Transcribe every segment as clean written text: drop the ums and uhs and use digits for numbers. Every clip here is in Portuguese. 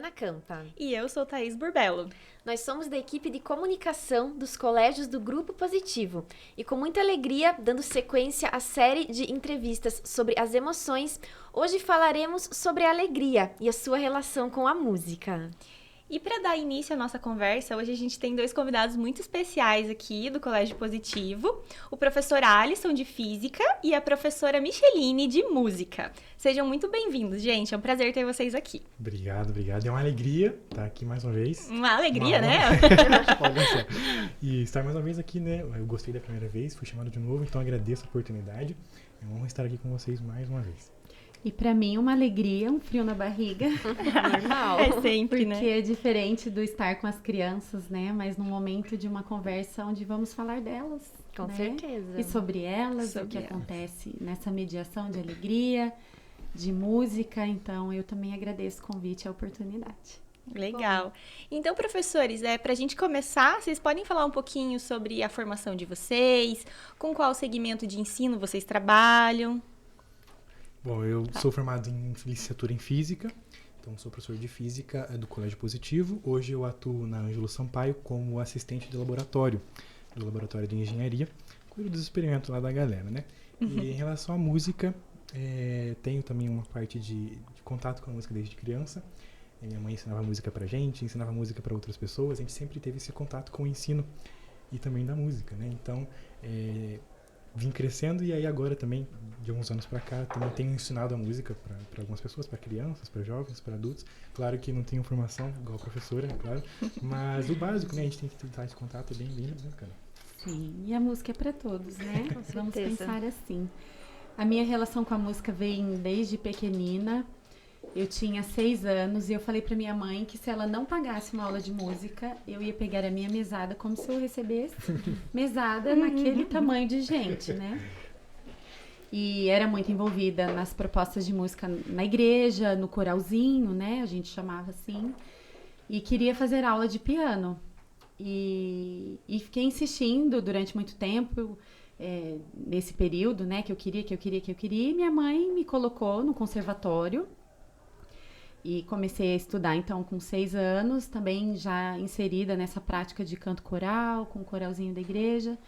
Mariana Campa. E eu sou Thaís Burbello. Nós somos da equipe de comunicação dos colégios do Grupo Positivo. E com muita alegria, dando sequência à série de entrevistas sobre as emoções, hoje falaremos sobre a alegria e a sua relação com a música. E para dar início à nossa conversa, hoje a gente tem dois convidados muito especiais aqui do Colégio Positivo, o professor Alisson, de Física, e a professora Micheline, de Música. Sejam muito bem-vindos, gente. É um prazer ter vocês aqui. Obrigado. É uma alegria estar aqui mais uma vez. Uma alegria, né? E estar mais uma vez aqui, né? Eu gostei da primeira vez, fui chamado de novo, então agradeço a oportunidade. É uma honra estar aqui com vocês mais uma vez. E pra mim, uma alegria, um frio na barriga. Normal. É sempre, porque é diferente do estar com as crianças, né? Mas num momento de uma conversa onde vamos falar delas. Com né? certeza. E sobre elas, o que acontece nessa mediação de alegria, de música. Então, eu também agradeço o convite e a oportunidade. Legal. Então, professores, pra gente começar, vocês podem falar um pouquinho sobre a formação de vocês, com qual segmento de ensino vocês trabalham? Bom, eu sou formado em licenciatura em Física, então sou professor de Física do Colégio Positivo. Hoje eu atuo na Ângelo Sampaio como assistente de laboratório, do Laboratório de Engenharia, cuido dos experimentos lá da galera, né? E em relação à música, tenho também uma parte de contato com a música desde criança. Minha mãe ensinava música pra gente, ensinava música para outras pessoas, a gente sempre teve esse contato com o ensino e também da música, né? Então, vim crescendo e aí agora também, de alguns anos para cá, também tenho ensinado a música para algumas pessoas, para crianças, para jovens, para adultos. Claro que não tenho formação igual a professora, é claro, mas o básico, né? A gente tem que tentar esse contato, é bem lindo, né, cara? Sim, e a música é para todos, né? Com Vamos certeza. pensar assim. A minha relação com a música vem desde pequenina. Eu tinha 6 anos e eu falei pra minha mãe que se ela não pagasse uma aula de música, eu ia pegar a minha mesada como se eu recebesse mesada naquele tamanho de gente, né? E era muito envolvida nas propostas de música na igreja, no coralzinho, né? A gente chamava assim. E queria fazer aula de piano. E fiquei insistindo durante muito tempo, nesse período, né? Que eu queria. E minha mãe me colocou no conservatório. E comecei a estudar, então, com 6 anos, também já inserida nessa prática de canto coral, com o coralzinho da igreja.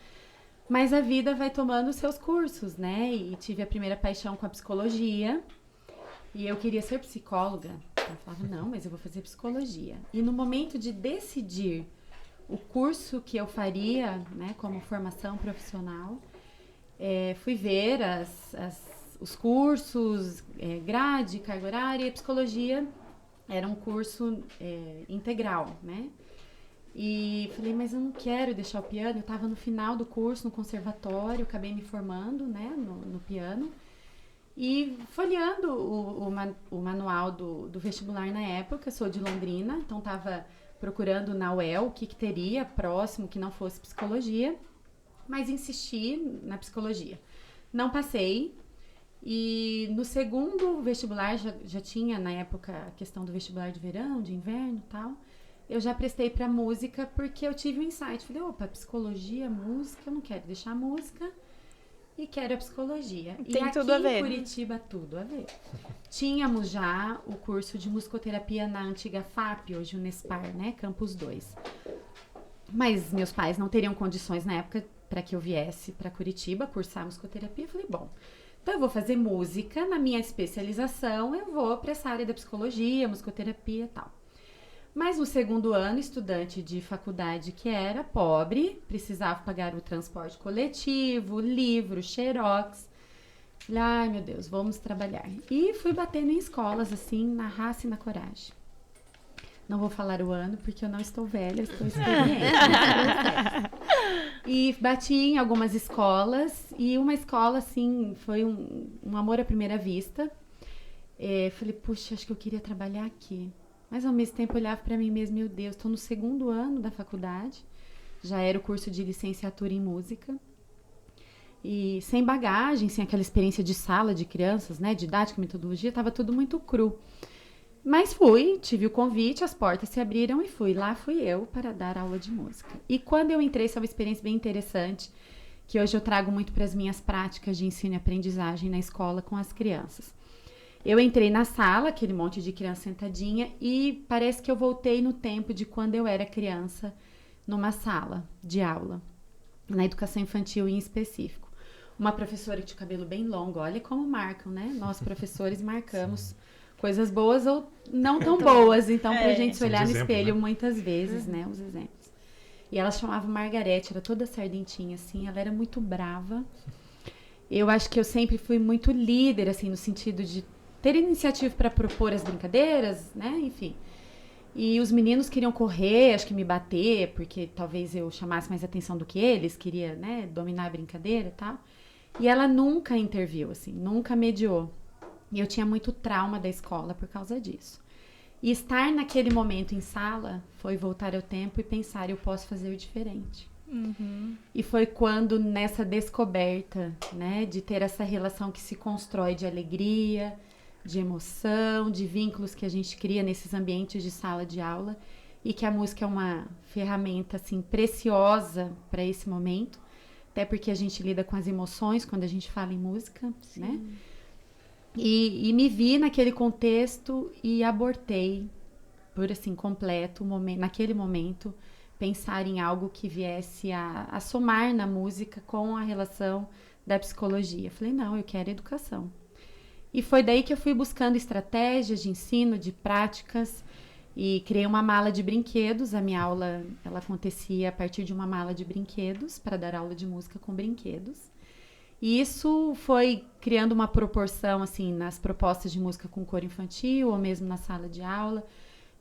Mas a vida vai tomando os seus cursos, né? E tive a primeira paixão com a psicologia. E eu queria ser psicóloga. Eu falava, não, mas eu vou fazer psicologia. E no momento de decidir o curso que eu faria, né, como formação profissional, fui ver os cursos, grade, carga horária, e a psicologia era um curso integral, né? E falei, mas eu não quero deixar o piano. Eu estava no final do curso, no conservatório, acabei me formando, né, no piano. E folheando o manual do vestibular na época, sou de Londrina, então estava procurando na UEL o que teria próximo que não fosse psicologia, mas insisti na psicologia. Não passei. E no segundo vestibular, já tinha na época a questão do vestibular de verão, de inverno e tal. Eu já prestei para música porque eu tive um insight. Falei, opa, psicologia, música, eu não quero deixar a música e quero a psicologia. Tem e tudo a ver. Aqui em Curitiba, tudo a ver. Tínhamos já o curso de musicoterapia na antiga FAP, hoje Unespar, né, Campus 2. Mas meus pais não teriam condições na época para que eu viesse para Curitiba cursar musicoterapia. Eu falei, bom, então eu vou fazer música, na minha especialização eu vou para essa área da psicologia, musicoterapia e tal. Mas no segundo ano, estudante de faculdade que era pobre, precisava pagar o transporte coletivo, livro, xerox. Falei, ai meu Deus, vamos trabalhar. E fui batendo em escolas assim, na raça e na coragem. Não vou falar o ano porque eu não estou velha, eu estou experiente. E bati em algumas escolas e uma escola, assim, foi um amor à primeira vista. Falei, puxa, acho que eu queria trabalhar aqui. Mas ao mesmo tempo eu olhava para mim mesma, meu Deus, estou no segundo ano da faculdade. Já era o curso de licenciatura em música. E sem bagagem, sem aquela experiência de sala de crianças, né, didática, metodologia, estava tudo muito cru. Mas fui, tive o convite, as portas se abriram e fui. Lá fui eu para dar aula de música. E quando eu entrei, foi uma experiência bem interessante, que hoje eu trago muito para as minhas práticas de ensino e aprendizagem na escola com as crianças. Eu entrei na sala, aquele monte de criança sentadinha, e parece que eu voltei no tempo de quando eu era criança, numa sala de aula, na educação infantil em específico. Uma professora que tinha o cabelo bem longo, olha como marcam, né? Nós, professores, marcamos coisas boas ou não tão boas, então pra gente se olhar no espelho, né? Muitas vezes, né? Os exemplos. E ela chamava Margarete, era toda sardentinha, assim, ela era muito brava. Eu acho que eu sempre fui muito líder, assim, no sentido de ter iniciativa para propor as brincadeiras, né? Enfim. E os meninos queriam correr, acho que me bater, porque talvez eu chamasse mais atenção do que eles, queria, né, dominar a brincadeira e tal. E ela nunca interviu, assim, nunca mediou. E eu tinha muito trauma da escola por causa disso. E estar naquele momento em sala foi voltar ao tempo e pensar, eu posso fazer diferente. E foi quando, nessa descoberta, né, de ter essa relação que se constrói de alegria, de emoção, de vínculos que a gente cria nesses ambientes de sala de aula, e que a música é uma ferramenta, assim, preciosa para esse momento, até porque a gente lida com as emoções quando a gente fala em música, né? E me vi naquele contexto e abortei, por assim, completo, naquele momento, pensar em algo que viesse a somar na música com a relação da psicologia. Falei, não, eu quero educação. E foi daí que eu fui buscando estratégias de ensino, de práticas, e criei uma mala de brinquedos. A minha aula, ela acontecia a partir de uma mala de brinquedos, para dar aula de música com brinquedos. E isso foi criando uma proporção, assim, nas propostas de música com coro infantil, ou mesmo na sala de aula,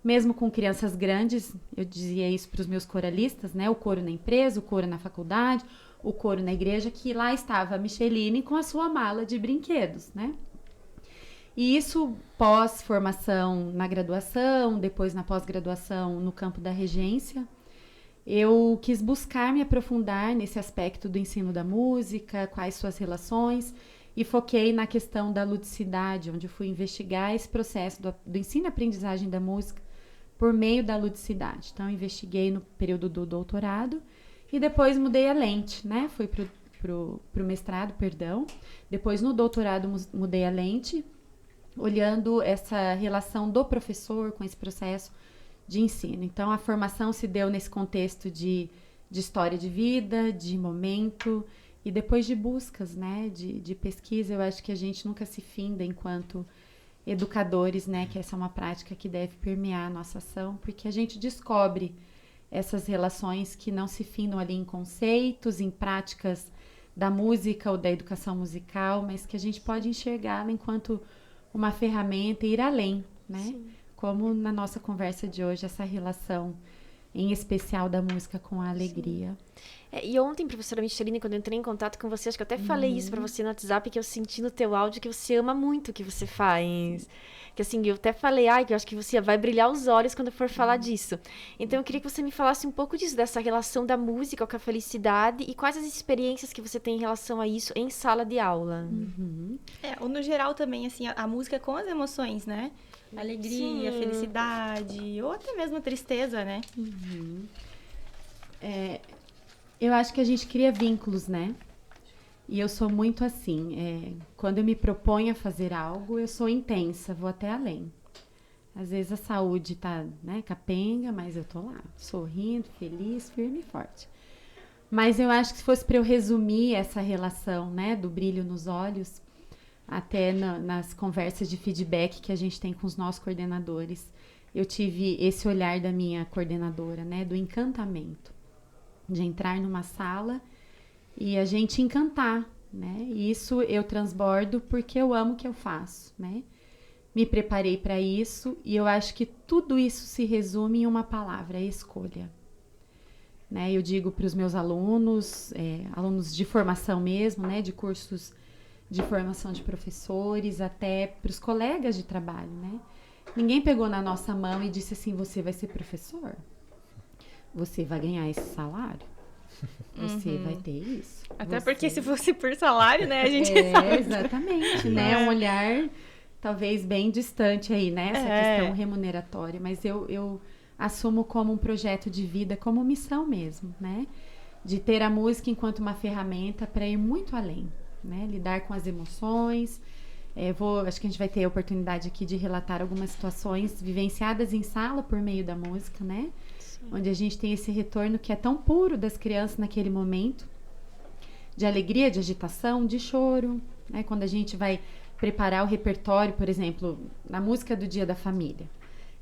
mesmo com crianças grandes. Eu dizia isso para os meus coralistas, né? O coro na empresa, o coro na faculdade, o coro na igreja, que lá estava a Micheline com a sua mala de brinquedos, né? E isso pós-formação na graduação, depois na pós-graduação no campo da regência, eu quis buscar me aprofundar nesse aspecto do ensino da música, quais suas relações, e foquei na questão da ludicidade, onde eu fui investigar esse processo do ensino e aprendizagem da música por meio da ludicidade. Então, investiguei no período do doutorado e depois mudei a lente, né? Fui pro mestrado, perdão. Depois, no doutorado, mudei a lente, olhando essa relação do professor com esse processo de ensino. Então, a formação se deu nesse contexto de história de vida, de momento, e depois de buscas, né, de pesquisa. Eu acho que a gente nunca se finda enquanto educadores, né, que essa é uma prática que deve permear a nossa ação, porque a gente descobre essas relações que não se findam ali em conceitos, em práticas da música ou da educação musical, mas que a gente pode enxergá-la enquanto uma ferramenta e ir além, né? Sim. Como na nossa conversa de hoje, essa relação, em especial da música com a alegria. E ontem, professora Micheline, quando eu entrei em contato com você, acho que eu até falei isso pra você no WhatsApp, que eu senti no teu áudio que você ama muito o que você faz. Que assim, eu até falei, que eu acho que você vai brilhar os olhos quando eu for falar disso. Então, eu queria que você me falasse um pouco disso, dessa relação da música com a felicidade e quais as experiências que você tem em relação a isso em sala de aula. Ou no geral também, assim, a música com as emoções, né? Alegria, felicidade, ou até mesmo tristeza, né? Eu acho que a gente cria vínculos, né? E eu sou muito assim, quando eu me proponho a fazer algo, eu sou intensa, vou até além. Às vezes a saúde tá, né, capenga, mas eu tô lá, sorrindo, feliz, firme e forte. Mas eu acho que se fosse para eu resumir essa relação, né, do brilho nos olhos, até nas conversas de feedback que a gente tem com os nossos coordenadores, eu tive esse olhar da minha coordenadora, né, do encantamento, de entrar numa sala e a gente encantar, né? E isso eu transbordo porque eu amo o que eu faço, né? Me preparei para isso e eu acho que tudo isso se resume em uma palavra, escolha. Né? Eu digo para os meus alunos, alunos de formação mesmo, né? De cursos de formação de professores, até para os colegas de trabalho, né? Ninguém pegou na nossa mão e disse assim, você vai ser professor, você vai ganhar esse salário, você vai ter isso. Até porque se fosse por salário, né, a gente sabe. Exatamente, né? Um olhar talvez bem distante aí, né? Essa questão remuneratória, mas eu assumo como um projeto de vida, como missão mesmo, né? De ter a música enquanto uma ferramenta para ir muito além, né? Lidar com as emoções Acho que a gente vai ter a oportunidade aqui de relatar algumas situações vivenciadas em sala por meio da música, né? Sim. Onde a gente tem esse retorno que é tão puro das crianças naquele momento, de alegria, de agitação, de choro, né? Quando a gente vai preparar o repertório, por exemplo, na música do Dia da Família.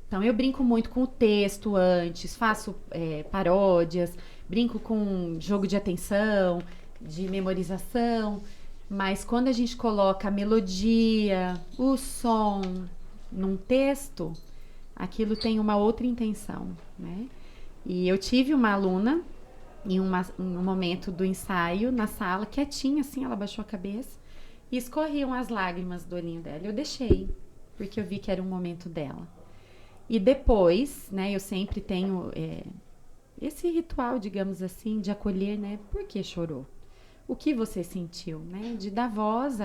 Então, eu brinco muito com o texto antes, faço paródias, brinco com jogo de atenção, de memorização, mas quando a gente coloca a melodia, o som num texto, aquilo tem uma outra intenção, né? E eu tive uma aluna em um momento do ensaio, na sala, quietinha, assim, ela baixou a cabeça e escorriam as lágrimas do olhinho dela. Eu deixei, porque eu vi que era um momento dela. E depois, né, eu sempre tenho esse ritual, digamos assim, de acolher, né? Por que chorou? O que você sentiu, né? De dar voz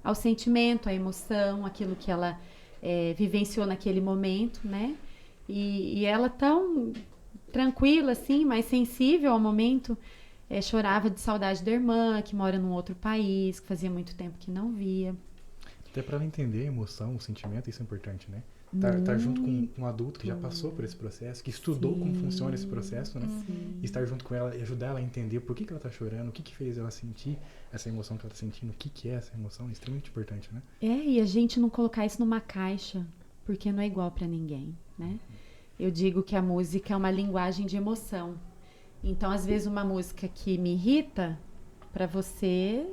ao sentimento, à emoção, aquilo que ela vivenciou naquele momento, né? E ela tão tranquila, assim, mas sensível ao momento, chorava de saudade da irmã, que mora num outro país, que fazia muito tempo que não via. Até para ela entender a emoção, o sentimento, isso é importante, né? Tá junto com um adulto que já passou por esse processo, que estudou como funciona esse processo, né? E estar junto com ela e ajudar ela a entender por que ela tá chorando, o que fez ela sentir essa emoção que ela tá sentindo, o que é essa emoção, é extremamente importante, né? E a gente não colocar isso numa caixa, porque não é igual para ninguém, né? Eu digo que a música é uma linguagem de emoção. Então, às vezes, uma música que me irrita, para você,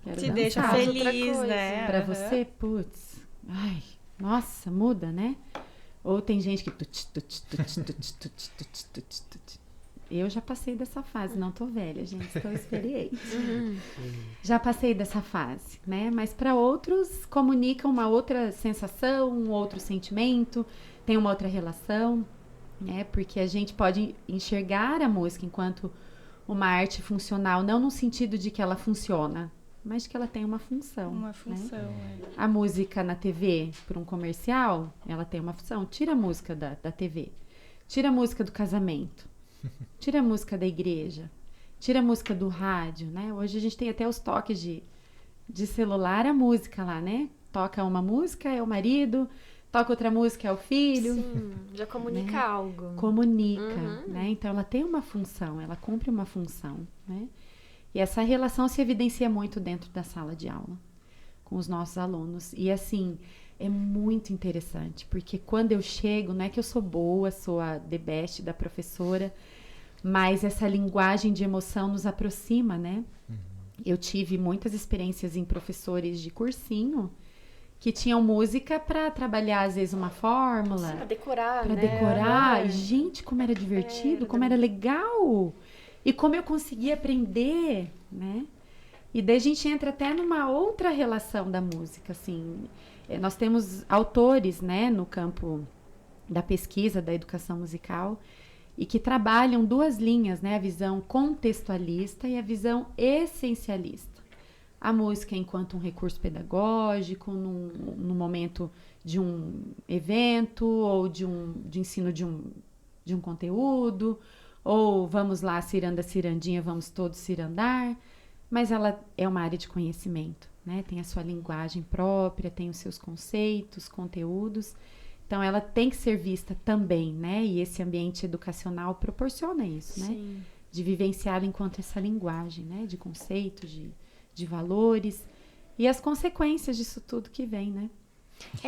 quero te dançar. Deixa feliz, né? Para você, putz, ai, nossa, muda, né? Ou tem gente que... Eu já passei dessa fase, não tô velha, gente, estou experiente. Já passei dessa fase, né? Mas para outros, comunica uma outra sensação, um outro sentimento, tem uma outra relação, né? Porque a gente pode enxergar a música enquanto uma arte funcional, não no sentido de que ela funciona, mas que ela tem uma função. Uma função, né? A música na TV, por um comercial, ela tem uma função. Tira a música da TV. Tira a música do casamento. Tira a música da igreja. Tira a música do rádio, né? Hoje a gente tem até os toques de celular, a música lá, né? Toca uma música, é o marido. Toca outra música, é o filho. Sim, já comunica, né? Algo. Comunica, né? Então, ela tem uma função, ela cumpre uma função, né? E essa relação se evidencia muito dentro da sala de aula, com os nossos alunos. E, assim, é muito interessante, porque quando eu chego, não é que eu sou boa, sou a the best da professora, mas essa linguagem de emoção nos aproxima, né? Eu tive muitas experiências em professores de cursinho, que tinham música para trabalhar, às vezes, uma fórmula. Para decorar, né? Para decorar. E, gente, como era divertido, como era legal. E como eu conseguia aprender, né? E daí a gente entra até numa outra relação da música, assim. Nós temos autores, né, no campo da pesquisa, da educação musical, e que trabalham duas linhas, né? A visão contextualista e a visão essencialista. A música enquanto um recurso pedagógico, num momento de um evento ou de ensino de um conteúdo, ou vamos lá, ciranda, cirandinha, vamos todos cirandar, mas ela é uma área de conhecimento, né? Tem a sua linguagem própria, tem os seus conceitos, conteúdos, então ela tem que ser vista também, né? E esse ambiente educacional proporciona isso, né? Sim. De vivenciá-la enquanto essa linguagem, né? De conceitos, de valores e as consequências disso tudo que vem, né?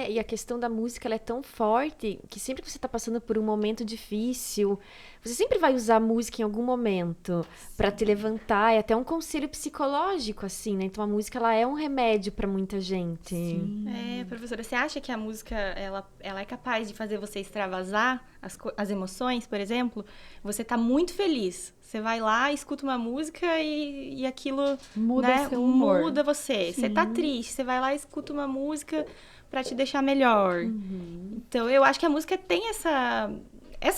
E a questão da música, ela é tão forte que sempre que você está passando por um momento difícil, você sempre vai usar a música em algum momento para te levantar. É até um conselho psicológico, assim, né? Então a música, ela é um remédio para muita gente. Sim. Professora, você acha que a música, ela é capaz de fazer você extravasar as emoções, por exemplo? Você tá muito feliz. Você vai lá, escuta uma música e aquilo, muda, né, seu humor. Muda você. Sim. Você tá triste, você vai lá e escuta uma música para te deixar melhor. Então, eu acho que a música tem essa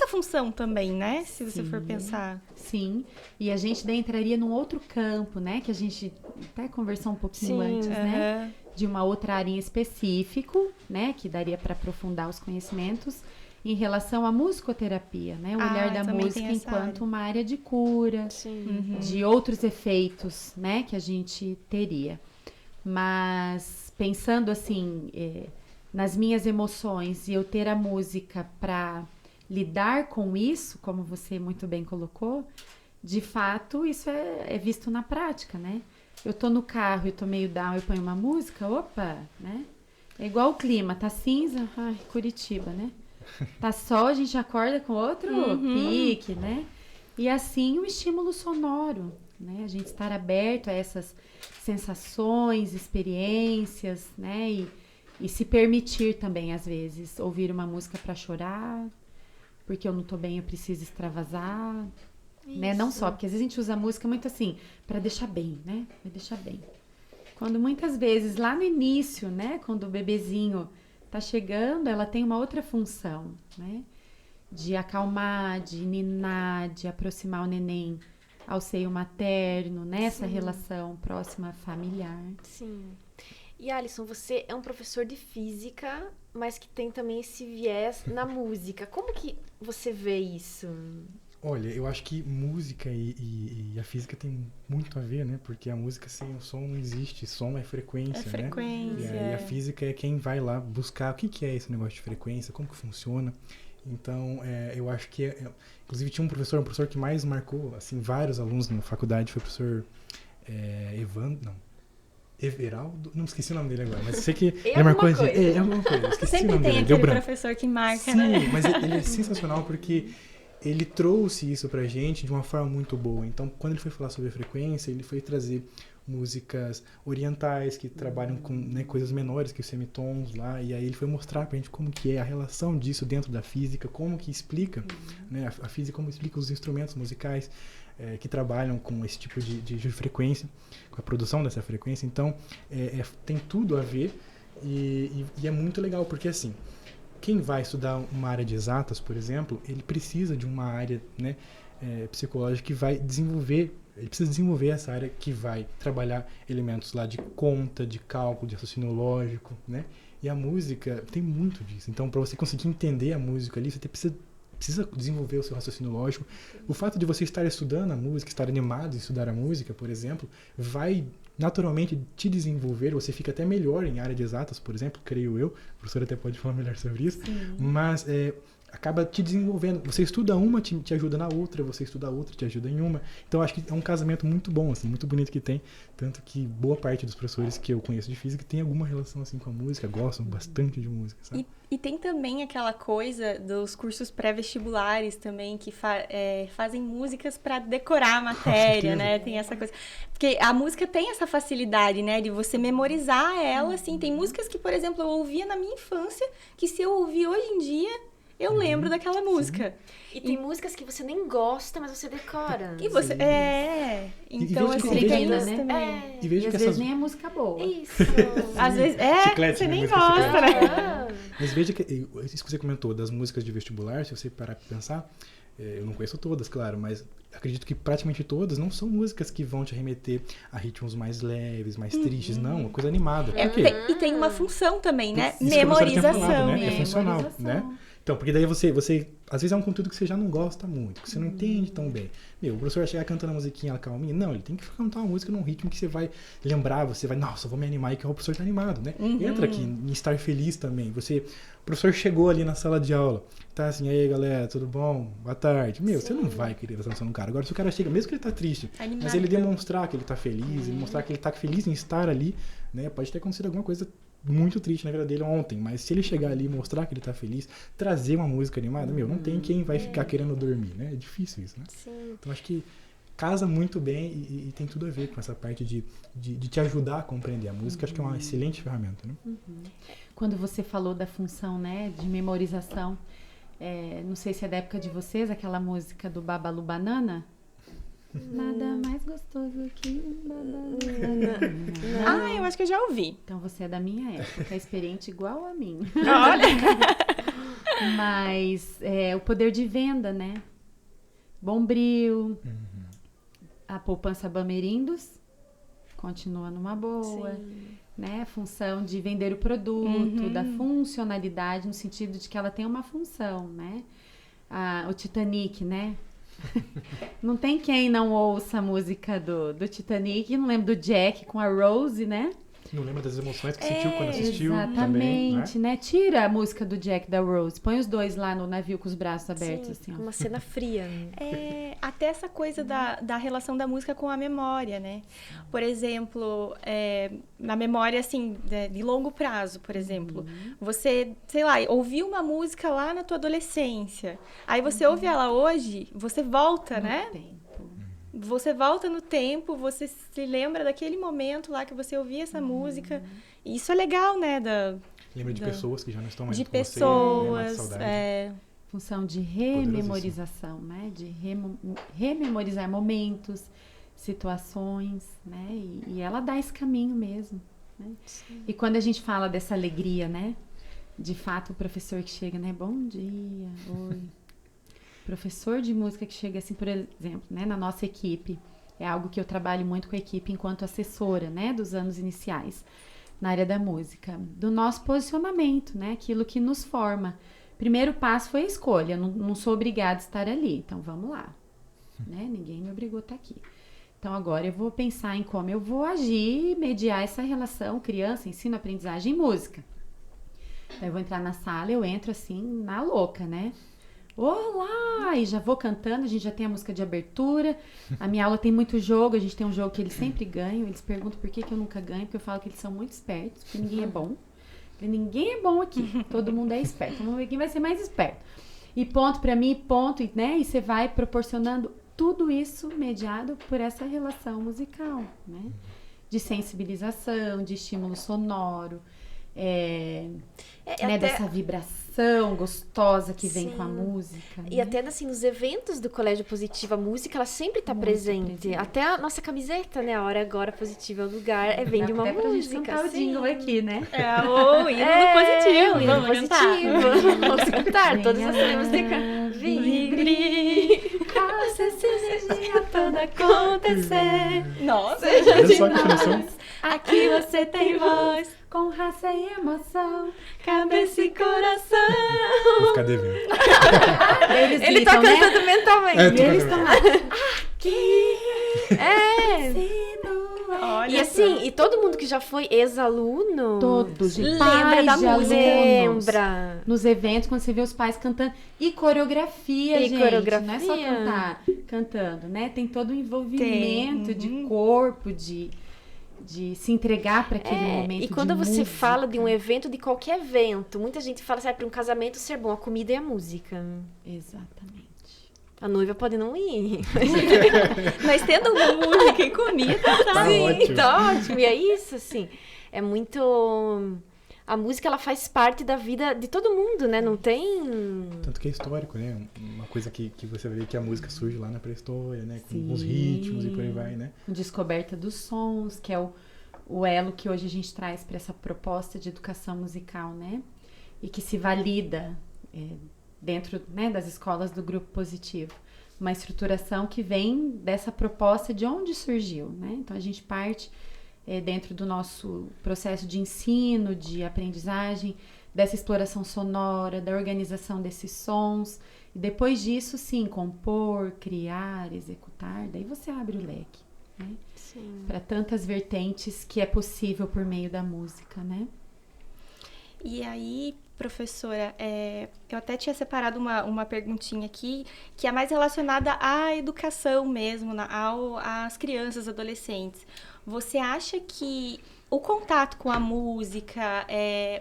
função também, né? Se você for pensar. Sim, e a gente daí entraria num outro campo, né? Que a gente até conversou um pouquinho antes, né? De uma outra área em específico, né? Que daria para aprofundar os conhecimentos em relação à musicoterapia, né? O olhar da música enquanto uma área de cura, de outros efeitos, né? Que a gente teria. Mas pensando assim, nas minhas emoções e eu ter a música para lidar com isso, como você muito bem colocou, de fato isso é visto na prática, né? Eu tô no carro e tô meio down, eu ponho uma música, opa, né? É igual o clima, tá cinza, ai, Curitiba, né? Tá sol, a gente acorda com outro pique, né? E assim o estímulo sonoro, né? A gente estar aberto a essas sensações, experiências, né? E se permitir também, às vezes, ouvir uma música para chorar, porque eu não tô bem, eu preciso extravasar, né? Não só, porque às vezes a gente usa a música muito assim, para deixar bem, né? Pra deixar bem. Quando muitas vezes, lá no início, né? Quando o bebezinho tá chegando, ela tem uma outra função, né? De acalmar, de ninar, de aproximar o neném ao seio materno, nessa relação próxima familiar. Sim. E Alisson, você é um professor de física, mas que tem também esse viés na música. Como que você vê isso? Olha, eu acho que música e a física tem muito a ver, né? Porque a música sem o som não existe, som é frequência, É frequência. né? E a física é quem vai lá buscar o que é esse negócio de frequência, como que funciona. Então, eu acho que... inclusive, tinha um professor que mais marcou, assim, vários alunos na faculdade, foi o professor Everaldo, não esqueci o nome dele agora, mas sei que É uma coisa. É alguma coisa, esqueci o Sempre nome tem dele, aquele deu branco. professor que marca, Sim, né? mas ele é sensacional porque ele trouxe isso pra gente de uma forma muito boa. Então, quando ele foi falar sobre a frequência, ele foi trazer músicas orientais que trabalham com, né, coisas menores que os semitons lá, e aí ele foi mostrar pra gente como que é a relação disso dentro da física, como que explica, né, a física, como explica os instrumentos musicais que trabalham com esse tipo de frequência, com a produção dessa frequência. Então, tem tudo a ver e é muito legal, porque assim, quem vai estudar uma área de exatas, por exemplo, ele precisa de uma área, né, psicológica que vai desenvolver, ele precisa desenvolver essa área que vai trabalhar elementos lá de conta, de cálculo, de raciocínio lógico, né? E a música tem muito disso. Então, para você conseguir entender a música ali, você precisa desenvolver o seu raciocínio lógico. O fato de você estar estudando a música, estar animado em estudar a música, por exemplo, vai naturalmente te desenvolver, você fica até melhor em área de exatas, por exemplo, creio eu, o professor até pode falar melhor sobre isso, mas acaba te desenvolvendo, você estuda uma, te ajuda na outra, você estuda a outra, te ajuda em uma, então acho que é um casamento muito bom, assim, muito bonito que tem, tanto que boa parte dos professores que eu conheço de física tem alguma relação assim com a música, gostam bastante de música, sabe? E tem também aquela coisa dos cursos pré-vestibulares também, que fazem músicas para decorar a matéria, né? Tem essa coisa. Porque a música tem essa facilidade, né? De você memorizar ela, assim. Tem músicas que, por exemplo, eu ouvia na minha infância, que se eu ouvir hoje em dia, eu lembro daquela música. E tem músicas que você nem gosta, mas você decora. E você... Então, veja que assim, veja tem que- isso né? também. E E veja às que vezes essas... nem é música boa. Isso. Às vezes, Chiclete, você né? nem Música gosta, chiclete. né? Ah, Mas veja que isso que você comentou das músicas de vestibular, se você parar pra pensar, eu não conheço todas, claro, mas acredito que praticamente todas não são músicas que vão te remeter a ritmos mais leves, mais tristes, não, uma coisa animada. Por quê? E tem uma função também, né? Isso que a professora tinha Memorização. falado, né? É funcional, Memorização. né? Então, porque daí você, às vezes é um conteúdo que você já não gosta muito, que você não entende tão bem. O professor vai chegar cantando a musiquinha ela calminha. Não, ele tem que cantar uma música num ritmo que você vai lembrar, você vai, nossa, eu vou me animar e que o professor tá animado, né? Entra aqui em estar feliz também. O professor chegou ali na sala de aula, tá assim, aí galera, tudo bom? Boa tarde. Você não vai querer prestar atenção no cara. Agora, se o cara chega, mesmo que ele tá triste, Animado. mas ele demonstrar que ele tá feliz, ele mostrar que ele tá feliz em estar ali, né? Pode ter acontecido alguma coisa muito triste na vida dele ontem, mas se ele chegar ali e mostrar que ele tá feliz, trazer uma música animada, não tem quem vai ficar querendo dormir, né? É difícil isso, né? sim. Então acho que casa muito bem e tem tudo a ver com essa parte de te ajudar a compreender a música. Acho que é uma excelente ferramenta, né? Quando você falou da função, né, de memorização, não sei se é da época de vocês, aquela música do Babalu Banana. Nada mais gostoso que um Babalu Banana. Eu acho que eu já ouvi. Então você é da minha época, é experiente igual a mim. Olha! Mas o poder de venda, né? Bombril, a poupança Bamerindos continua numa boa, né? A função de vender o produto, da funcionalidade, no sentido de que ela tem uma função, né? O Titanic, né? Não tem quem não ouça a música do Titanic. Não lembro do Jack com a Rose, né? Não lembra das emoções que sentiu quando assistiu. Exatamente, também, né? Tira a música do Jack da Rose, põe os dois lá no navio com os braços abertos, assim, ó. Uma cena fria. Até essa coisa da relação da música com a memória, né? Por exemplo, na memória, assim, de longo prazo, por exemplo. Você, sei lá, ouviu uma música lá na tua adolescência. Aí você ouve ela hoje, você volta, né? Tempo. Você volta no tempo, você se lembra daquele momento lá que você ouvia essa música. E isso é legal, né? Lembra de pessoas que já não estão mais De com você, né? pessoas, Saudade. Função de rememorização, né? De rememorizar momentos, situações, né? E ela dá esse caminho mesmo, né? E quando a gente fala dessa alegria, né? De fato, o professor que chega, né? Bom dia, oi. Professor de música que chega assim, por exemplo, né? Na nossa equipe, é algo que eu trabalho muito com a equipe enquanto assessora, né? Dos anos iniciais, na área da música. Do nosso posicionamento, né? Aquilo que nos forma. Primeiro passo foi a escolha, não sou obrigada a estar ali, então vamos lá, né? Ninguém me obrigou a estar aqui. Então agora eu vou pensar em como eu vou agir, mediar essa relação criança, ensino, aprendizagem e música. Então eu vou entrar na sala, eu entro assim, na louca, né? Olá! E já vou cantando, a gente já tem a música de abertura, a minha aula tem muito jogo, a gente tem um jogo que eles sempre ganham, eles perguntam por que eu nunca ganho, porque eu falo que eles são muito espertos, porque ninguém é bom. Ninguém é bom aqui, todo mundo é esperto. Vamos ver quem vai ser mais esperto. E ponto pra mim, ponto, né? E você vai proporcionando tudo isso mediado por essa relação musical, né? De sensibilização, de estímulo sonoro, né? Até... Dessa vibração gostosa que vem Sim. com a música. E né? até assim, nos eventos do Colégio Positivo, a música ela sempre tá Muito presente. presente. Até a nossa camiseta, né? A hora agora positiva é o lugar, vem de uma Até pra gente música. cantar o jingle aqui, né? O hino do positivo. O hino Vamos cantar. positivo. Vamos cantar todas as músicas. Vibre, faça essa energia toda acontecer. Nossa, Olha só que definição. aqui você tem voz, Com raça e emoção. cabeça e coração. Vou ficar devendo. Eles Ele tá gritam, né? cantando mentalmente. É, E eles estão lá. Olha E assim, e todo mundo que já foi ex-aluno Todos, de lembra pais, da de música. alunos. Lembra. Nos eventos, quando você vê os pais cantando. E coreografia, E gente. coreografia. Não é só cantar cantando, né? Tem todo o envolvimento Tem. de corpo, de se entregar para aquele momento. E quando de você música. fala de um evento, de qualquer evento, muita gente fala, sabe, para um casamento ser bom, a comida e a música. Exatamente. A noiva pode não ir. Mas tendo música e comida, tá? Tá Sim, ótimo. tá ótimo. E é isso, assim. É muito... A música, ela faz parte da vida de todo mundo, né? Não tem... Tanto que é histórico, né? Uma coisa que você vê que a música surge lá na pré-história, né? Com Sim. os ritmos e por aí vai, né? Descoberta dos sons, que é o elo que hoje a gente traz para essa proposta de educação musical, né? E que se valida dentro, né, das escolas do Grupo Positivo. Uma estruturação que vem dessa proposta de onde surgiu, né? Então a gente parte dentro do nosso processo de ensino, de aprendizagem, dessa exploração sonora, da organização desses sons. E depois disso, sim, compor, criar, executar. Daí você abre o leque, né? Sim. Para tantas vertentes que é possível por meio da música, né? E aí, professora, eu até tinha separado uma perguntinha aqui, que é mais relacionada à educação mesmo, às crianças, adolescentes. Você acha que o contato com a música,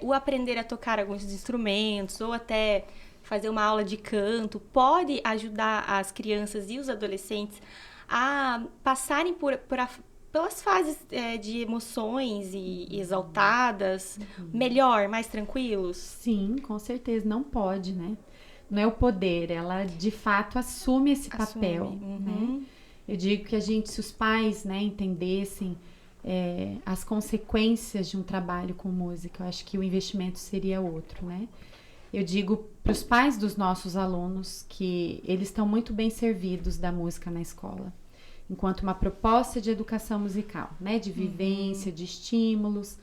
o aprender a tocar alguns instrumentos, ou até fazer uma aula de canto, pode ajudar as crianças e os adolescentes a passarem pelas fases de emoções e exaltadas, melhor, mais tranquilos? Sim, com certeza, não pode, né? Não é o poder, ela de fato assume esse papel, né? Eu digo que se os pais, né, entendessem as consequências de um trabalho com música, eu acho que o investimento seria outro, né? Eu digo para os pais dos nossos alunos que eles estão muito bem servidos da música na escola, enquanto uma proposta de educação musical, né? De vivência, de estímulos,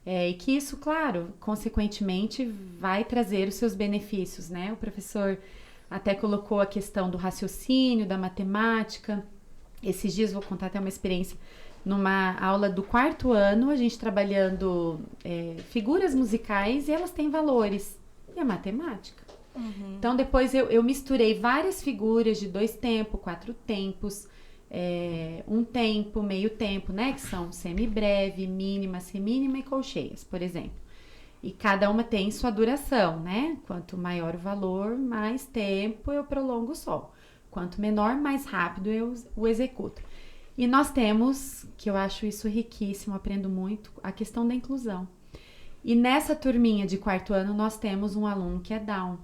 e que isso, claro, consequentemente vai trazer os seus benefícios, né? O professor até colocou a questão do raciocínio, da matemática, Esses dias vou contar até uma experiência. Numa aula do 4º ano, a gente trabalhando figuras musicais e elas têm valores. E a matemática. Então, depois eu misturei várias figuras de 2 tempos, 4 tempos, 1 tempo, meio tempo, né? Que são semibreve, mínima, semínima e colcheias, por exemplo. E cada uma tem sua duração, né? Quanto maior o valor, mais tempo eu prolongo o sol. Quanto menor, mais rápido eu o executo. E nós temos, que eu acho isso riquíssimo, aprendo muito, a questão da inclusão. E nessa turminha de 4º ano, nós temos um aluno que é Down.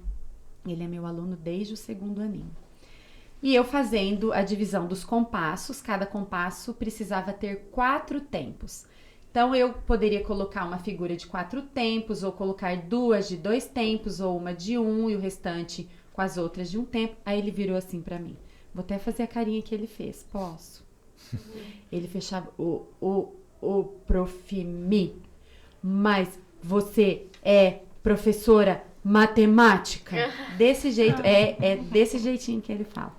Ele é meu aluno desde o 2º aninho. E eu fazendo a divisão dos compassos, cada compasso precisava ter 4 tempos. Então, eu poderia colocar uma figura de 4 tempos, ou colocar 2 de 2 tempos, ou uma de 1 e o restante com as outras de 1 tempo. Aí ele virou assim pra mim. Vou até fazer a carinha que ele fez. Posso? Ele fechava o Profimi. Mas você é professora matemática? Desse jeito, é desse jeitinho que ele fala.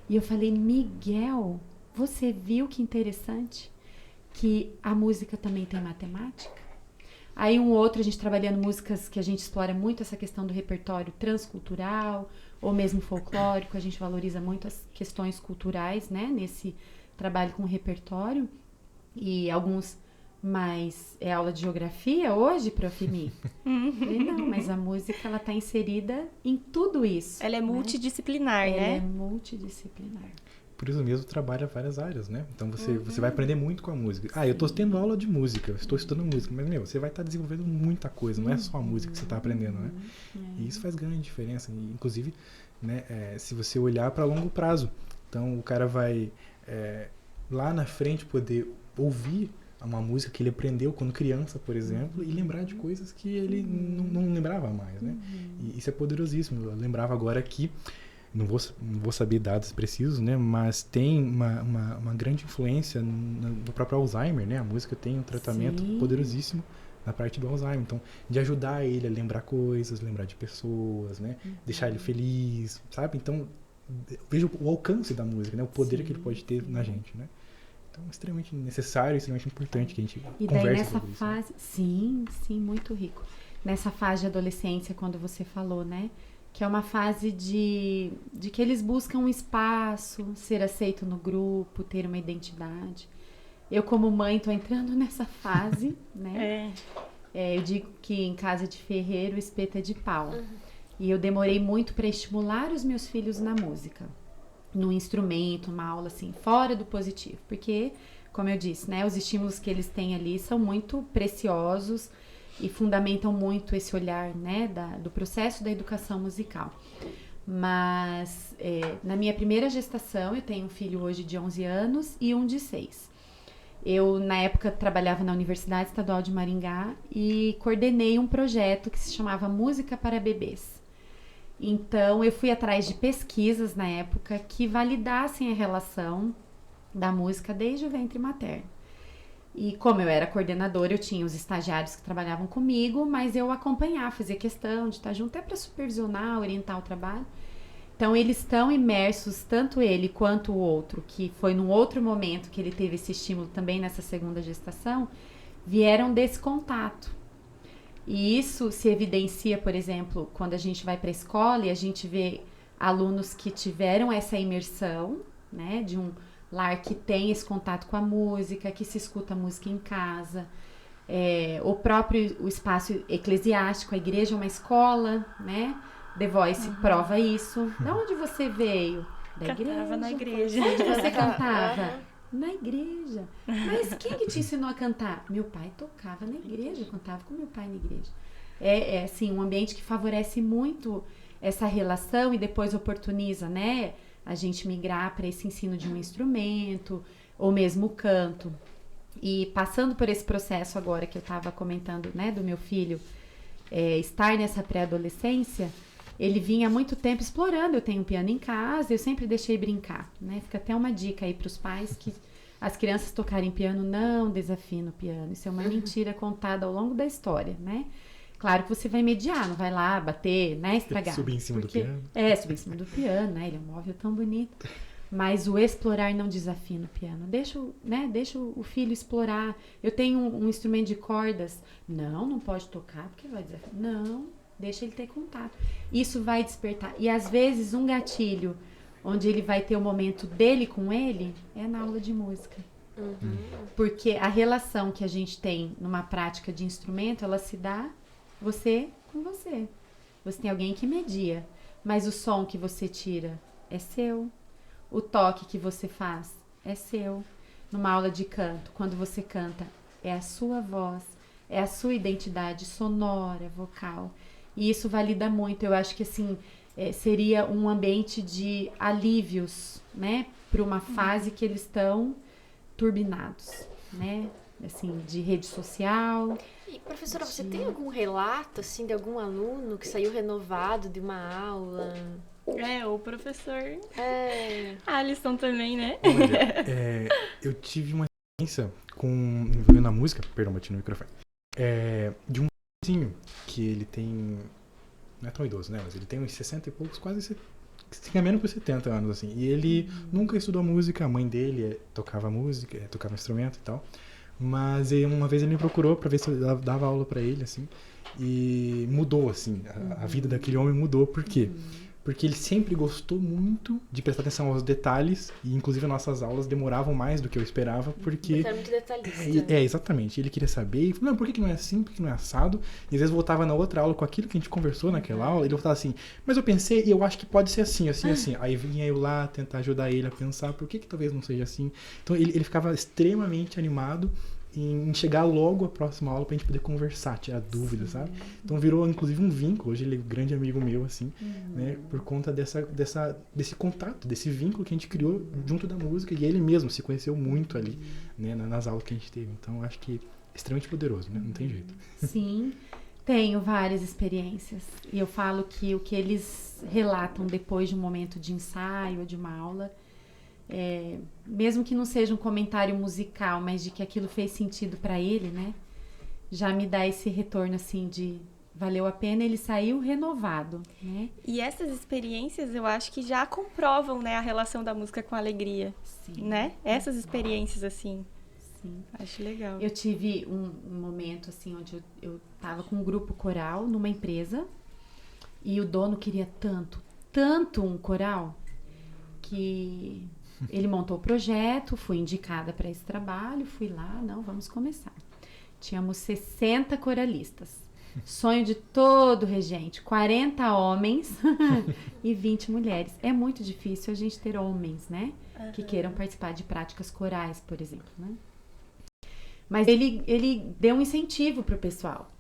E eu falei, Miguel, você viu que interessante? Que a música também tem matemática? Aí um outro, a gente trabalhando músicas que a gente explora muito essa questão do repertório transcultural, ou mesmo folclórico, a gente valoriza muito as questões culturais, né, nesse trabalho com o repertório. E alguns mais... É aula de geografia hoje, Prof. Mi? Falei, não, mas a música, ela tá inserida em tudo isso. Ela é multidisciplinar, Ela né? é multidisciplinar. Por isso mesmo trabalha várias áreas, né? Então você vai aprender muito com a música. Ah, eu tô tendo aula de música, eu estou estudando música, mas, você vai estar desenvolvendo muita coisa, não é só a música que você está aprendendo, né? E isso faz grande diferença, inclusive, né, se você olhar para longo prazo. Então o cara vai lá na frente poder ouvir uma música que ele aprendeu quando criança, por exemplo, e lembrar de coisas que ele não lembrava mais, né? E isso é poderosíssimo. Eu lembrava agora que não vou saber dados precisos, né? Mas tem uma grande influência no próprio Alzheimer, né? A música tem um tratamento poderosíssimo na parte do Alzheimer. Então, de ajudar ele a lembrar coisas, lembrar de pessoas, né? Deixar ele feliz, sabe? Então, veja o alcance da música, né? O poder que ele pode ter na gente, né? Então, é extremamente necessário, extremamente importante que a gente e converse daí nessa sobre isso. fase, sim, muito rico. Nessa fase de adolescência, quando você falou, né? Que é uma fase de que eles buscam um espaço, ser aceito no grupo, ter uma identidade. Eu, como mãe, tô entrando nessa fase, né? Eu digo que em casa de ferreiro, o espeto é de pau. E eu demorei muito para estimular os meus filhos na música, no instrumento, uma aula assim, fora do positivo. Porque, como eu disse, né? Os estímulos que eles têm ali são muito preciosos e fundamentam muito esse olhar, né, do processo da educação musical. Mas, na minha primeira gestação, eu tenho um filho hoje de 11 anos e um de 6. Eu, na época, trabalhava na Universidade Estadual de Maringá e coordenei um projeto que se chamava Música para Bebês. Então, eu fui atrás de pesquisas, na época, que validassem a relação da música desde o ventre materno. E como eu era coordenadora, eu tinha os estagiários que trabalhavam comigo, mas eu acompanhava, fazia questão de estar junto, até para supervisionar, orientar o trabalho. Então, eles estão imersos, tanto ele quanto o outro, que foi num outro momento que ele teve esse estímulo também nessa segunda gestação, vieram desse contato. E isso se evidencia, por exemplo, quando a gente vai para a escola e a gente vê alunos que tiveram essa imersão, né, de um lar que tem esse contato com a música, que se escuta a música em casa, o espaço eclesiástico, a igreja é uma escola, né? The Voice prova isso. De onde você veio? Da igreja. Cantava na igreja. Onde você cantava? Na igreja. Mas quem que te ensinou a cantar? Meu pai tocava na igreja, eu cantava com meu pai na igreja. É assim, um ambiente que favorece muito essa relação e depois oportuniza, né? A gente migrar para esse ensino de um instrumento, ou mesmo o canto. E passando por esse processo agora que eu estava comentando, né, do meu filho estar nessa pré-adolescência, ele vinha há muito tempo explorando. Eu tenho um piano em casa, eu sempre deixei brincar, né? Fica até uma dica aí para os pais que as crianças tocarem piano, não desafiem o piano. Isso é uma mentira contada ao longo da história, né? Claro que você vai mediar, não vai lá bater, né, estragar. Subir em cima do piano. Subir em cima do piano, né? Ele é um móvel tão bonito. Mas o explorar não desafina o piano. Deixa o filho explorar. Eu tenho um instrumento de cordas. Não pode tocar porque vai desafinar. Não, deixa ele ter contato. Isso vai despertar. E às vezes um gatilho onde ele vai ter o momento dele com ele é na aula de música. Porque a relação que a gente tem numa prática de instrumento, ela se dá você com você. Você tem alguém que media. Mas o som que você tira é seu. O toque que você faz é seu. Numa aula de canto, quando você canta, é a sua voz, é a sua identidade sonora, vocal. E isso valida muito. Eu acho que assim, seria um ambiente de alívios, né? Para uma fase que eles estão turbinados, né? Assim, de rede social. E, professora, você tem algum relato, assim, de algum aluno que saiu renovado de uma aula? O professor É. Alisson também, né? Olha, eu tive uma experiência envolvendo a música, perdão, bati no microfone, de um vizinho que ele tem, não é tão idoso, né, mas ele tem uns 60 e poucos, quase menos por 70 anos, assim, e ele nunca estudou música, a mãe dele tocava música, tocava instrumento e tal, mas uma vez ele me procurou pra ver se eu dava aula pra ele, assim, e mudou, assim, a vida daquele homem mudou. Por quê? Porque ele sempre gostou muito de prestar atenção aos detalhes, e inclusive nossas aulas demoravam mais do que eu esperava, porque... Você era muito detalhista. Exatamente. Ele queria saber, e falou, não, por que não é assim, por que não é assado? E às vezes voltava na outra aula com aquilo que a gente conversou naquela aula, ele voltava assim, mas eu pensei, e eu acho que pode ser assim, assim, assim. Aí vinha eu lá tentar ajudar ele a pensar, por que talvez não seja assim? Então ele ficava extremamente animado em chegar logo à próxima aula pra gente poder conversar, tirar dúvidas, sabe? Então virou, inclusive, um vínculo. Hoje ele é um grande amigo meu, assim, né? Por conta desse contato, desse vínculo que a gente criou junto da música. E ele mesmo se conheceu muito ali, né? Nas aulas que a gente teve. Então, acho que é extremamente poderoso, né? Não tem jeito. Sim, tenho várias experiências. E eu falo que o que eles relatam depois de um momento de ensaio ou de uma aula... mesmo que não seja um comentário musical, mas de que aquilo fez sentido pra ele, né? Já me dá esse retorno, assim, de valeu a pena, ele saiu renovado, né? E essas experiências, eu acho que já comprovam, né, a relação da música com a alegria, Sim. né? Essas experiências, assim, Sim. acho legal. Eu tive um momento, assim, onde eu tava com um grupo coral numa empresa e o dono queria tanto um coral que... Ele montou o projeto, fui indicada para esse trabalho, fui lá, vamos começar. Tínhamos 60 coralistas. Sonho de todo regente, 40 homens e 20 mulheres. É muito difícil a gente ter homens, né? Que queiram participar de práticas corais, por exemplo, né? Mas ele deu um incentivo pro pessoal,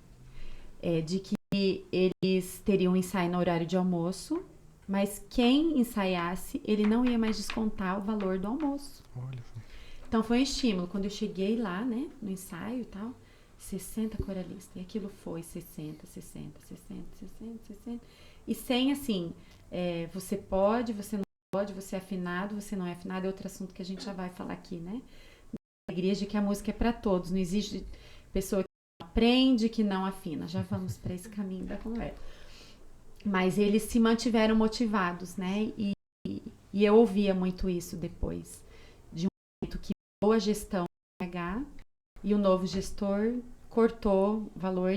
de que eles teriam um ensaio no horário de almoço, mas quem ensaiasse, ele não ia mais descontar o valor do almoço. Olha só. Então foi um estímulo. Quando eu cheguei lá, né, no ensaio e tal, 60 coralistas. E aquilo foi 60. E sem assim, você pode, você não pode, você é afinado, você não é afinado. É outro assunto que a gente já vai falar aqui, né? A alegria de que a música é para todos. Não existe pessoa que aprende, que não afina. Já vamos para esse caminho da conversa. Mas eles se mantiveram motivados, né? E eu ouvia muito isso depois. De um momento que boa gestão RH e o novo gestor cortou o valor,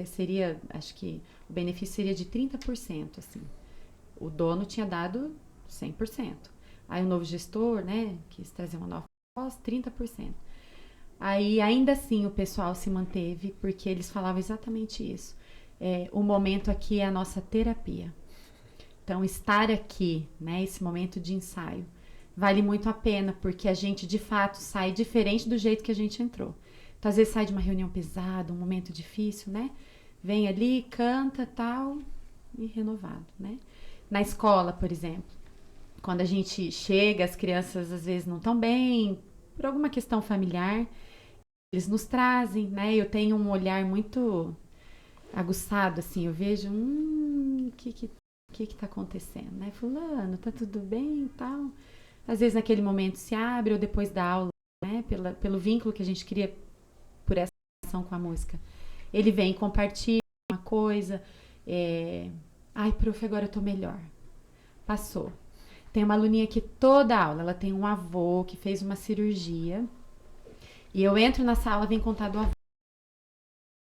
seria, acho que o benefício seria de 30%, assim. O dono tinha dado 100%. Aí o novo gestor, né, quis trazer uma nova proposta, 30%. Aí, ainda assim, o pessoal se manteve, porque eles falavam exatamente isso. O momento aqui é a nossa terapia. Então, estar aqui, né, esse momento de ensaio, vale muito a pena, porque a gente, de fato, sai diferente do jeito que a gente entrou. Então, às vezes, sai de uma reunião pesada, um momento difícil, né? Vem ali, canta, tal, e renovado, né? Na escola, por exemplo, quando a gente chega, as crianças, às vezes, não estão bem, por alguma questão familiar, eles nos trazem, né? Eu tenho um olhar muito... aguçado, assim, eu vejo, o que tá acontecendo, né? Fulano, tá tudo bem e tal. Às vezes naquele momento se abre, ou depois da aula, né? Pelo vínculo que a gente cria por essa relação com a música. Ele vem e compartilha uma coisa, ai, prof, agora eu tô melhor. Passou. Tem uma aluninha que toda aula, ela tem um avô que fez uma cirurgia. E eu entro na sala, vem contar do avô.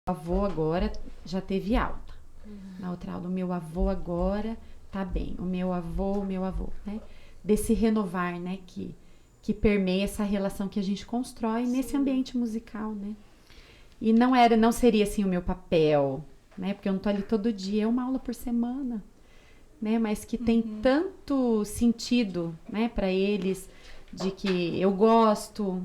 O avô agora já teve alta. Na outra aula, o meu avô agora tá bem. O meu avô, né? Desse renovar, né? Que permeia essa relação que a gente constrói nesse ambiente musical, né? E não seria assim o meu papel, né? Porque eu não tô ali todo dia, é uma aula por semana, né? Mas que tem tanto sentido, né? Para eles, de que eu gosto,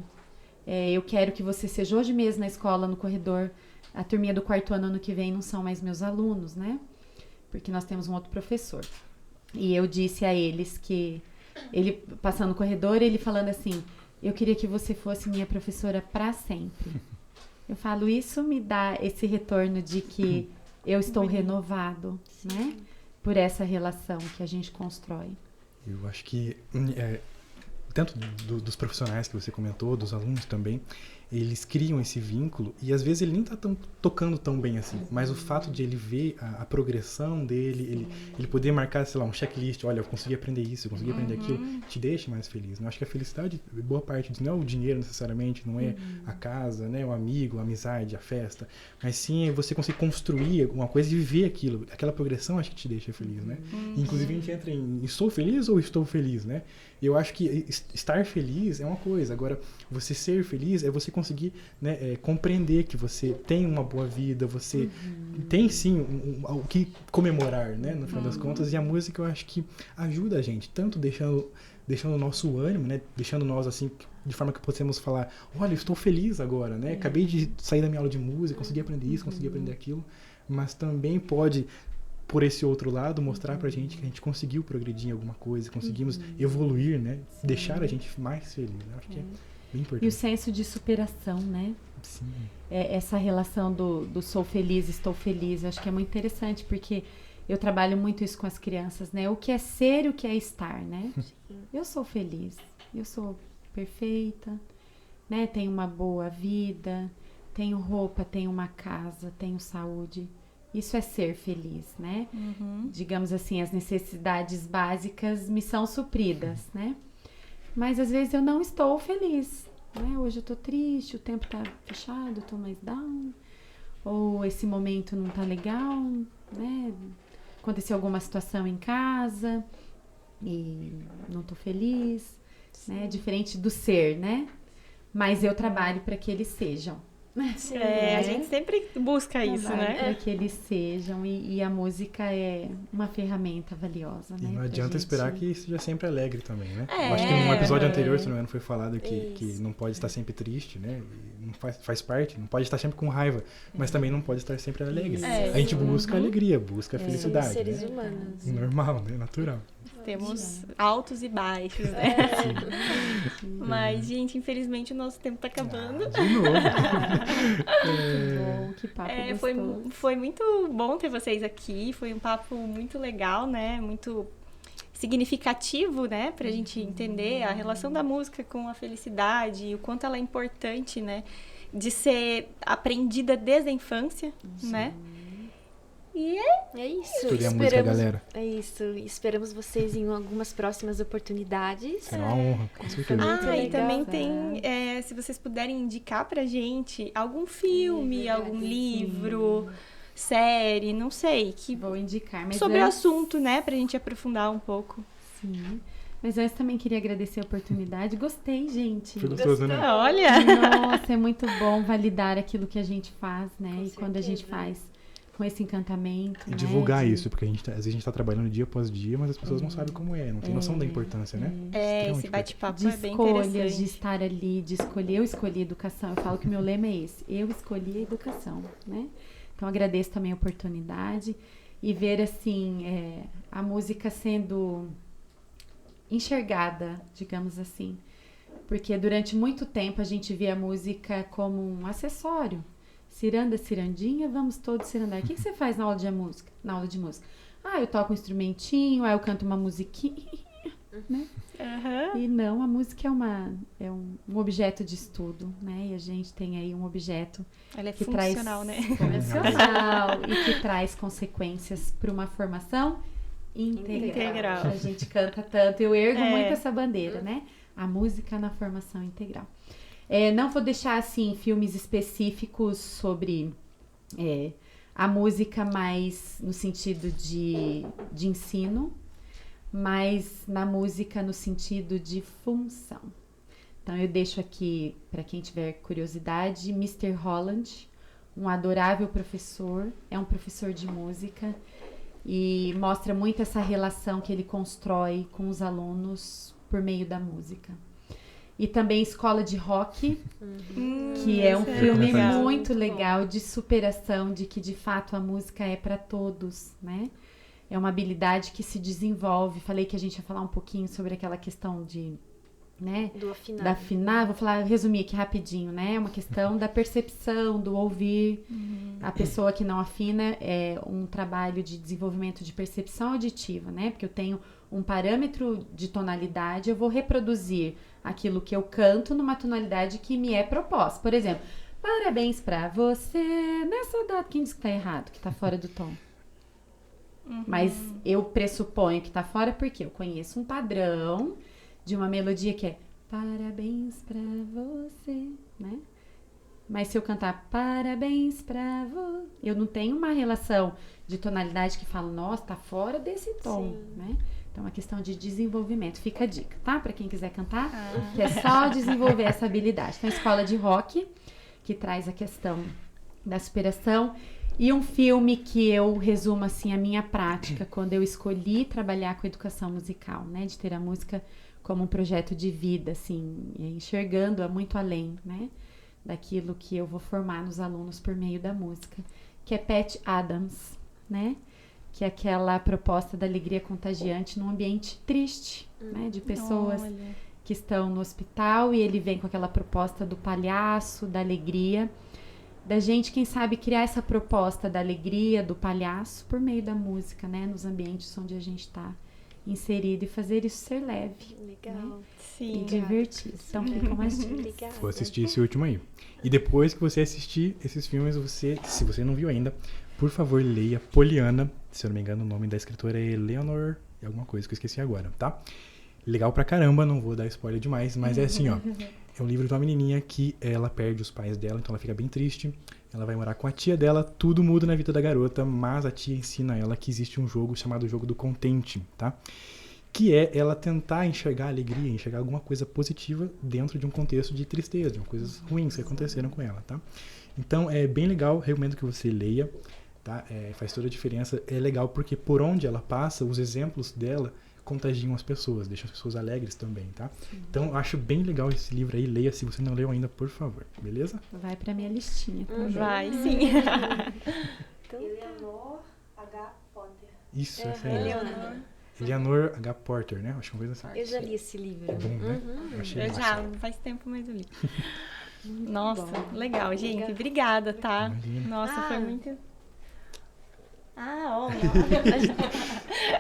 eu quero que você seja hoje mesmo na escola, no corredor. A turminha do 4º ano que vem não são mais meus alunos, né? Porque nós temos um outro professor. E eu disse a eles que ele passando no corredor, ele falando assim, eu queria que você fosse minha professora para sempre. Eu falo, isso me dá esse retorno de que eu estou renovado, né? Por essa relação que a gente constrói. Eu acho que, tanto dos profissionais que você comentou, dos alunos também, eles criam esse vínculo e às vezes ele nem tá tocando tão bem assim, mas o fato de ele ver a progressão dele, ele poder marcar, sei lá, um checklist, olha, eu consegui aprender isso, eu consegui aprender aquilo, te deixa mais feliz, né? Eu acho que a felicidade, boa parte disso, não é o dinheiro necessariamente, não é a casa, né, o amigo, a amizade, a festa, mas sim você conseguir construir alguma coisa e viver aquilo, aquela progressão acho que te deixa feliz, né? Inclusive a gente entra em estou feliz ou estou feliz, né? Eu acho que estar feliz é uma coisa, agora você ser feliz é você conseguir, né, compreender que você tem uma boa vida, você tem sim o que comemorar, né, no final das contas, e a música eu acho que ajuda a gente, tanto deixando o nosso ânimo, né, deixando nós assim, de forma que possamos falar, olha, eu estou feliz agora, né, acabei de sair da minha aula de música, consegui aprender isso, consegui aprender aquilo, mas também pode, por esse outro lado, mostrar pra gente que a gente conseguiu progredir em alguma coisa, conseguimos evoluir, né? Deixar a gente mais feliz, né? Acho que é bem importante. E o senso de superação, né? Sim. Essa relação do sou feliz, estou feliz, eu acho que é muito interessante, porque eu trabalho muito isso com as crianças, né? O que é ser e o que é estar, né? Eu sou feliz, eu sou perfeita, né? Tenho uma boa vida, tenho roupa, tenho uma casa, tenho saúde. Isso é ser feliz, né? Digamos assim, as necessidades básicas me são supridas, né? Mas às vezes eu não estou feliz, né? Hoje eu tô triste, o tempo tá fechado, eu tô mais down. Ou esse momento não tá legal, né? Aconteceu alguma situação em casa e não tô feliz, né? Diferente do ser, né? Mas eu trabalho para que eles sejam. Sim, a gente sempre busca isso, né? Para que eles sejam, e a música é uma ferramenta valiosa, né? E não adianta esperar que seja sempre alegre também, né? É. Eu acho que num episódio anterior, se não me engano, foi falado que não pode estar sempre triste, né? E não faz parte, não pode estar sempre com raiva, mas também não pode estar sempre alegre. A gente busca a alegria, busca a felicidade, somos seres né? humanos. Normal, né? Natural. Temos altos e baixos, né? Mas, gente, infelizmente o nosso tempo tá acabando. De novo. Bom, que papo gostoso. Foi muito bom ter vocês aqui. Foi um papo muito legal, né? Muito significativo, né? Pra gente entender a relação da música com a felicidade e o quanto ela é importante, né? De ser aprendida desde a infância, né? E é isso. Estudem a música, galera. É isso. Esperamos vocês em algumas próximas oportunidades. Será uma honra, com certeza. e também tem, se vocês puderem indicar pra gente algum filme, algum livro, série, não sei, que vou indicar, mas sobre o assunto, né, pra gente aprofundar um pouco. Sim. Mas antes também queria agradecer a oportunidade. Gostei, gente. Foi gostoso, né? Olha! Nossa, é muito bom validar aquilo que a gente faz, né? Quando a gente faz com esse encantamento, E né? divulgar isso, porque às vezes a gente tá trabalhando dia após dia, mas as pessoas não sabem como é, não tem noção da importância, né? Esse bate-papo De é bem escolhas, interessante. de estar ali, de escolher. Eu escolhi educação. Eu falo que o meu lema é esse. Eu escolhi a educação, né? Então, agradeço também a oportunidade e ver, assim, a música sendo enxergada, digamos assim. Porque durante muito tempo a gente via a música como um acessório. Ciranda, cirandinha, vamos todos cirandar. O que você faz na aula de música? Eu toco um instrumentinho, eu canto uma musiquinha, né? E não, a música é um objeto de estudo, né? E a gente tem aí um objeto Ela é que funcional, traz né? funcional e que traz consequências para uma formação integral. A gente canta tanto, eu ergo muito essa bandeira, né? A música na formação integral. Não vou deixar, assim, filmes específicos sobre a música mais no sentido de ensino, mas na música no sentido de função. Então, eu deixo aqui, para quem tiver curiosidade, Mr. Holland, um adorável professor, é um professor de música e mostra muito essa relação que ele constrói com os alunos por meio da música. E também Escola de Rock, que é um filme muito legal de superação, de que de fato a música é para todos, né? É uma habilidade que se desenvolve. Falei que a gente ia falar um pouquinho sobre aquela questão de, né? Do afinar. Da afinar, resumir aqui rapidinho, né? É uma questão da percepção, do ouvir. A pessoa que não afina é um trabalho de desenvolvimento de percepção auditiva, né? Porque eu tenho um parâmetro de tonalidade, eu vou reproduzir aquilo que eu canto numa tonalidade que me é proposta. Por exemplo, parabéns pra você nessa data. Quem diz que tá errado, que tá fora do tom? Mas eu pressuponho que tá fora porque eu conheço um padrão de uma melodia que é parabéns pra você, né? Mas se eu cantar parabéns pra você, eu não tenho uma relação de tonalidade que fala, nossa, tá fora desse tom, né? Então, é uma questão de desenvolvimento. Fica a dica, tá? Pra quem quiser cantar, que é só desenvolver essa habilidade. Então, Escola de Rock, que traz a questão da superação. E um filme que eu resumo, assim, a minha prática, quando eu escolhi trabalhar com educação musical, né? De ter a música como um projeto de vida, assim, enxergando-a muito além, né? Daquilo que eu vou formar nos alunos por meio da música. Que é Pat Adams, né? Que é aquela proposta da alegria contagiante num ambiente triste, né? De pessoas que estão no hospital e ele vem com aquela proposta do palhaço, da alegria, da gente, quem sabe, criar essa proposta da alegria, do palhaço, por meio da música, né? Nos ambientes onde a gente está inserido e fazer isso ser leve. Legal. Né? Sim. E divertido. Então, ficam mais dicas. Obrigada. Vou assistir esse último aí. E depois que você assistir esses filmes, se você não viu ainda, por favor, leia Poliana. Se eu não me engano, o nome da escritora é Eleanor alguma coisa que eu esqueci agora, tá? Legal pra caramba, não vou dar spoiler demais, mas é assim, ó. É um livro de uma menininha que ela perde os pais dela, então ela fica bem triste. Ela vai morar com a tia dela, tudo muda na vida da garota, mas a tia ensina ela que existe um jogo chamado Jogo do Contente, tá? Que é ela tentar enxergar a alegria, enxergar alguma coisa positiva dentro de um contexto de tristeza, de coisas ruins que aconteceram com ela, tá? Então, é bem legal, recomendo que você leia, tá? Faz toda a diferença. É legal porque por onde ela passa, os exemplos dela contagiam as pessoas, deixam as pessoas alegres também, tá? Então, eu acho bem legal esse livro aí. Leia se você não leu ainda, por favor, beleza? Vai pra minha listinha também. Vai, sim. Eleanor H. Potter. Isso, essa é Eleanor H. Porter, né? Acho que uma coisa assim. Eu já li esse livro. É bom, né? Eu achei Eu massa. já, faz tempo, mas eu li. Nossa, bom. legal, gente. Obrigada, tá? Imagina. Nossa, foi muito... ó.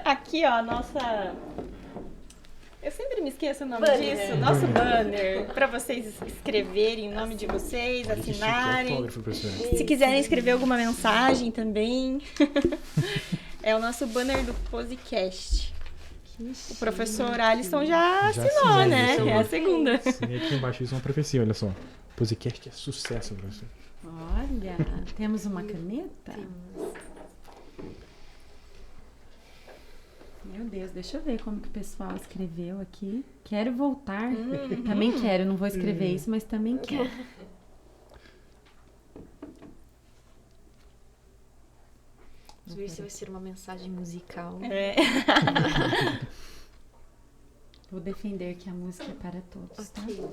Aqui, ó, nossa... Eu sempre me esqueço o nome disso. Nosso banner. Pra vocês escreverem o nome de vocês, Olha que chique, assinarem. autógrafo, professor. Se quiserem escrever alguma mensagem também. É o nosso banner do Posicast. O professor Alisson já assinou, assinou, né? já É a segunda. Sim, aqui embaixo isso é uma profecia, olha só. Posicast é sucesso, professor. Olha, temos uma caneta? Meu Deus, deixa eu ver como que o pessoal escreveu aqui. Quero voltar. Também quero, não vou escrever isso, mas também quero. Vamos ver se vai ser uma mensagem musical. É. Vou defender que a música é para todos, tá? Ok.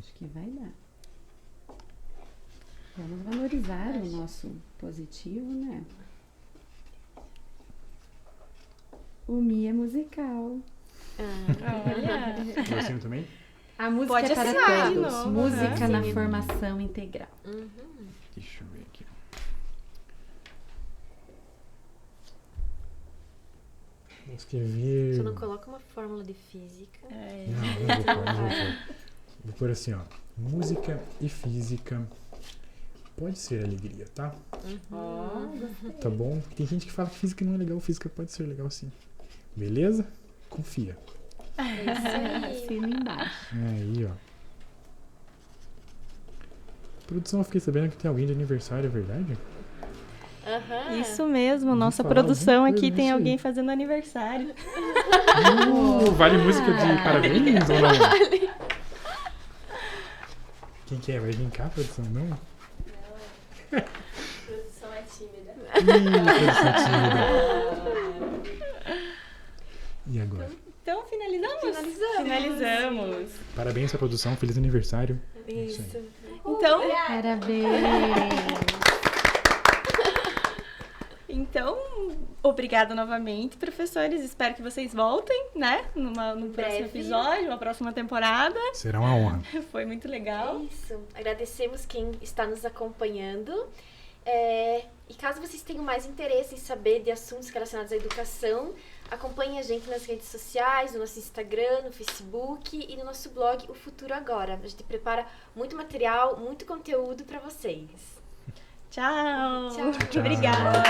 Acho que vai dar. Vamos valorizar o nosso positivo, né? O Mi é musical. Olha. Eu assino também? A música Pode é para assinar de todos. novo, Música né? na Sim. formação integral. Deixa eu ver aqui. Vou escrever... Só não coloca uma fórmula de física. Não vou pôr, não vou pôr. Vou pôr assim, ó. Música e física pode ser alegria, tá? Tá bom? Tem gente que fala que física não é legal, física pode ser legal sim. Beleza? Confia. Assina embaixo. Aí, ó. Produção, eu fiquei sabendo que tem alguém de aniversário, é verdade? Aham. Isso mesmo, nossa falar produção alguma aqui coisa tem disso alguém aí. fazendo aniversário. Vale música de parabéns ou não? Quem que é? Vai vir cá, produção? Não? Produção é tímida. Produção tímida. E agora? Então, finalizamos. Parabéns pra produção, feliz aniversário. Isso. Então, Parabéns. Obrigada novamente, professores. Espero que vocês voltem, né? No próximo breve. episódio, uma próxima temporada. Será uma honra. Foi muito legal. Isso. Agradecemos quem está nos acompanhando. E caso vocês tenham mais interesse em saber de assuntos relacionados à educação, acompanhem a gente nas redes sociais, no nosso Instagram, no Facebook e no nosso blog O Futuro Agora. A gente prepara muito material, muito conteúdo para vocês. Tchau. Tchau. Tchau. Obrigada.